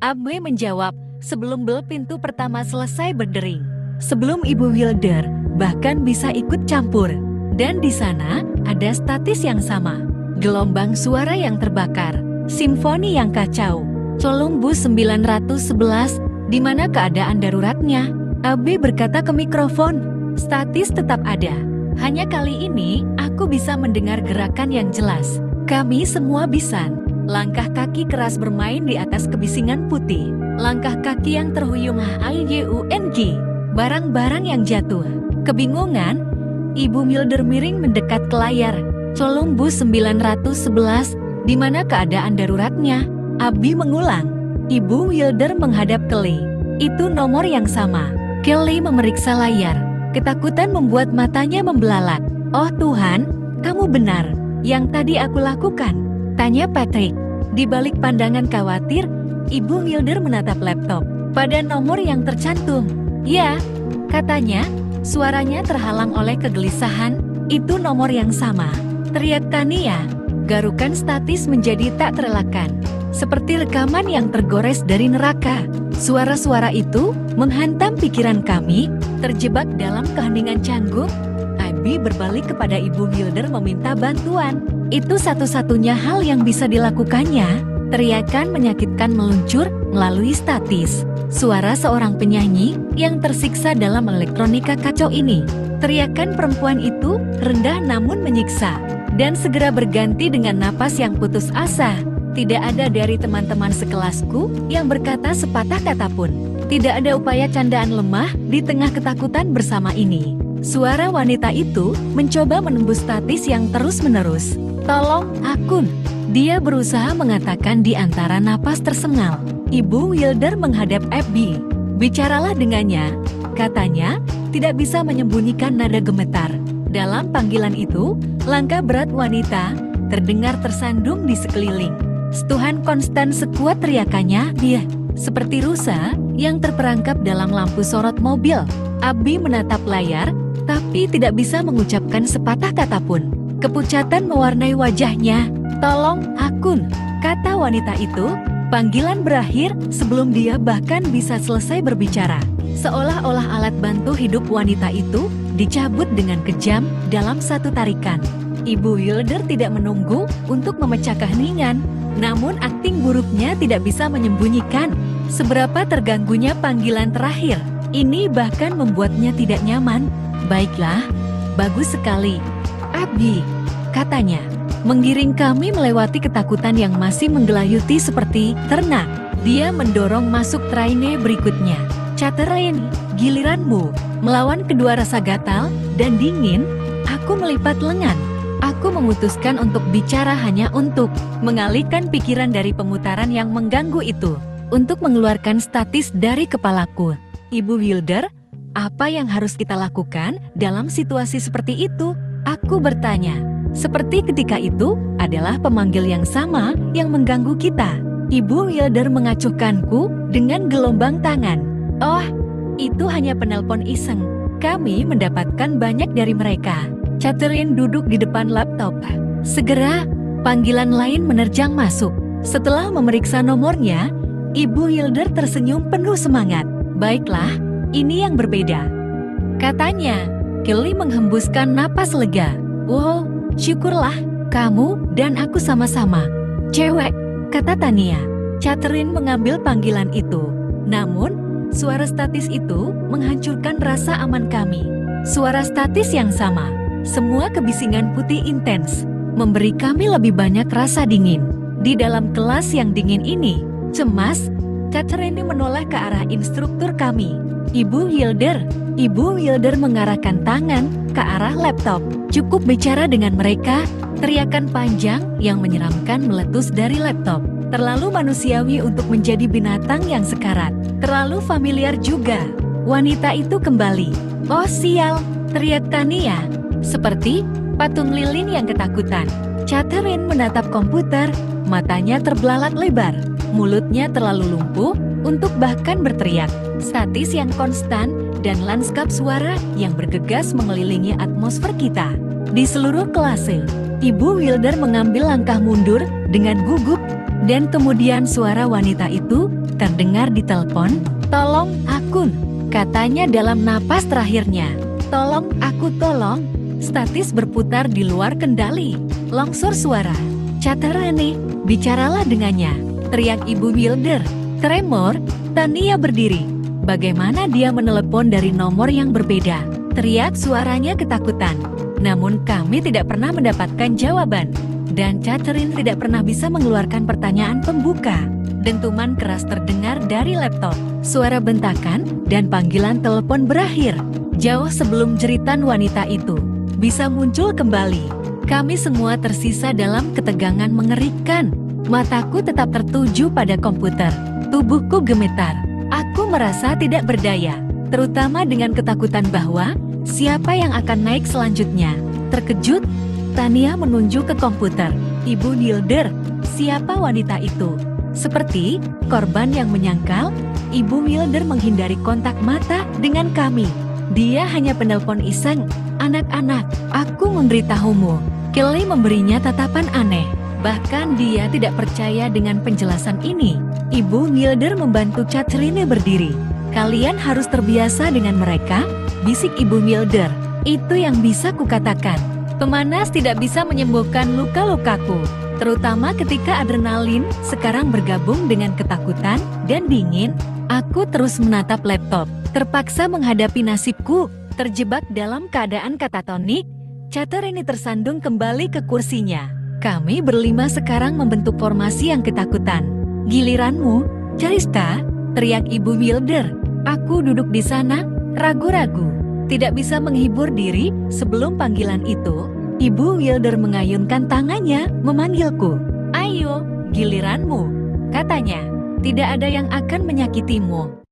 Abe menjawab sebelum bel pintu pertama selesai berdering. Sebelum Ibu Wilder bahkan bisa ikut campur. Dan di sana ada statis yang sama. Gelombang suara yang terbakar. Simfoni yang kacau. Columbus 911, di mana keadaan daruratnya? Abe berkata ke mikrofon, statis tetap ada. Hanya kali ini aku bisa mendengar gerakan yang jelas. Kami semua bisan. Langkah kaki keras bermain di atas kebisingan putih. Langkah kaki yang terhuyung HIYUNG. Barang-barang yang jatuh. Kebingungan, Ibu Wilder miring mendekat ke layar. Columbus 911, di mana keadaan daruratnya? Abi mengulang. Ibu Wilder menghadap Kelly. Itu nomor yang sama. Kelly memeriksa layar. Ketakutan membuat matanya membelalak. Oh Tuhan, kamu benar. Yang tadi aku lakukan. Tanya Patrick. Di balik pandangan khawatir, Ibu Wilder menatap laptop. Pada nomor yang tercantum. Ya, katanya, suaranya terhalang oleh kegelisahan. Itu nomor yang sama. Teriak Tania. Garukan statis menjadi tak terelakkan. Seperti rekaman yang tergores dari neraka. Suara-suara itu menghantam pikiran kami, terjebak dalam keheningan canggung. Abi berbalik kepada Ibu Wilder meminta bantuan. Itu satu-satunya hal yang bisa dilakukannya. Teriakan menyakitkan meluncur melalui statis. Suara seorang penyanyi yang tersiksa dalam elektronika kacau ini. Teriakan perempuan itu rendah namun menyiksa. Dan segera berganti dengan napas yang putus asa. Tidak ada dari teman-teman sekelasku yang berkata sepatah kata pun. Tidak ada upaya candaan lemah di tengah ketakutan bersama ini. Suara wanita itu mencoba menembus statis yang terus-menerus. Tolong, Akun. Dia berusaha mengatakan di antara napas tersengal. Ibu Wilder menghadap Abby. Bicaralah dengannya. Katanya, tidak bisa menyembunyikan nada gemetar. Dalam panggilan itu, langkah berat wanita terdengar tersandung di sekeliling. Setuhan konstan sekuat teriakannya, dia seperti rusa yang terperangkap dalam lampu sorot mobil. Abi menatap layar, tapi tidak bisa mengucapkan sepatah kata pun. Kepucatan mewarnai wajahnya. Tolong, Akun, kata wanita itu. Panggilan berakhir sebelum dia bahkan bisa selesai berbicara. Seolah-olah alat bantu hidup wanita itu dicabut dengan kejam dalam satu tarikan. Ibu Wilder tidak menunggu untuk memecah keheningan, namun akting buruknya tidak bisa menyembunyikan seberapa terganggunya panggilan terakhir. Ini bahkan membuatnya tidak nyaman. Baiklah, bagus sekali. Abi, katanya, menggiring kami melewati ketakutan yang masih menggelayuti seperti ternak. Dia mendorong masuk traine berikutnya. Catherine, giliranmu. Melawan kedua rasa gatal dan dingin, aku melipat lengan. Aku memutuskan untuk bicara hanya untuk mengalihkan pikiran dari pemutaran yang mengganggu itu. Untuk mengeluarkan statis dari kepalaku. Ibu Wilder, apa yang harus kita lakukan dalam situasi seperti itu? Aku bertanya. Seperti ketika itu adalah pemanggil yang sama yang mengganggu kita. Ibu Wilder mengacuhkanku dengan gelombang tangan. Oh, itu hanya penelpon iseng. Kami mendapatkan banyak dari mereka. Catherine duduk di depan laptop. Segera, panggilan lain menerjang masuk. Setelah memeriksa nomornya, Ibu Wilder tersenyum penuh semangat. Baiklah, ini yang berbeda. Katanya, Kelly menghembuskan napas lega. Wow, syukurlah, kamu dan aku sama-sama cewek, kata Tania. Catherine mengambil panggilan itu. Namun, suara statis itu menghancurkan rasa aman kami. Suara statis yang sama, semua kebisingan putih intens, memberi kami lebih banyak rasa dingin. Di dalam kelas yang dingin ini, cemas, Catherine menoleh ke arah instruktur kami. Ibu Wilder mengarahkan tangan ke arah laptop. Cukup bicara dengan mereka, teriakan panjang yang menyeramkan meletus dari laptop. Terlalu manusiawi untuk menjadi binatang yang sekarat. Terlalu familiar juga. Wanita itu kembali. Oh sial, teriak Tania. Seperti patung lilin yang ketakutan. Catherine menatap komputer, matanya terbelalak lebar. Mulutnya terlalu lumpuh untuk bahkan berteriak. Statis yang konstan dan lanskap suara yang bergegas mengelilingi atmosfer kita. Di seluruh kelas, Ibu Wilder mengambil langkah mundur dengan gugup. Dan kemudian suara wanita itu terdengar di telepon. "Tolong, Akun," katanya dalam napas terakhirnya. "Tolong, aku tolong." Statis berputar di luar kendali. Longsor suara. "Caterani, bicaralah dengannya," teriak Ibu Wilder. Tremor, Tania berdiri. Bagaimana dia menelepon dari nomor yang berbeda? Teriak suaranya ketakutan. Namun kami tidak pernah mendapatkan jawaban. Dan Catherine tidak pernah bisa mengeluarkan pertanyaan pembuka. Dentuman keras terdengar dari laptop. Suara bentakan dan panggilan telepon berakhir. Jauh sebelum jeritan wanita itu bisa muncul kembali. Kami semua tersisa dalam ketegangan mengerikan. Mataku tetap tertuju pada komputer. Tubuhku gemetar. Aku merasa tidak berdaya, terutama dengan ketakutan bahwa siapa yang akan naik selanjutnya. Terkejut, Tania menunjuk ke komputer. "Ibu Wilder, siapa wanita itu?" Seperti korban yang menyangkal, Ibu Wilder menghindari kontak mata dengan kami. "Dia hanya penelpon iseng, anak-anak. Aku memberitahumu." Kelly memberinya tatapan aneh. Bahkan dia tidak percaya dengan penjelasan ini. Ibu Wilder membantu Catherine berdiri. "Kalian harus terbiasa dengan mereka," bisik Ibu Wilder. "Itu yang bisa kukatakan. Pemanas tidak bisa menyembuhkan luka-lukaku. Terutama ketika adrenalin sekarang bergabung dengan ketakutan dan dingin." Aku terus menatap laptop, terpaksa menghadapi nasibku. Terjebak dalam keadaan katatonik, Catherine tersandung kembali ke kursinya. Kami berlima sekarang membentuk formasi yang ketakutan. "Giliranmu, Calista," teriak Ibu Wilder. Aku duduk di sana, ragu-ragu. Tidak bisa menghibur diri sebelum panggilan itu. Ibu Wilder mengayunkan tangannya, memanggilku. "Ayo, giliranmu," katanya. "Tidak ada yang akan menyakitimu."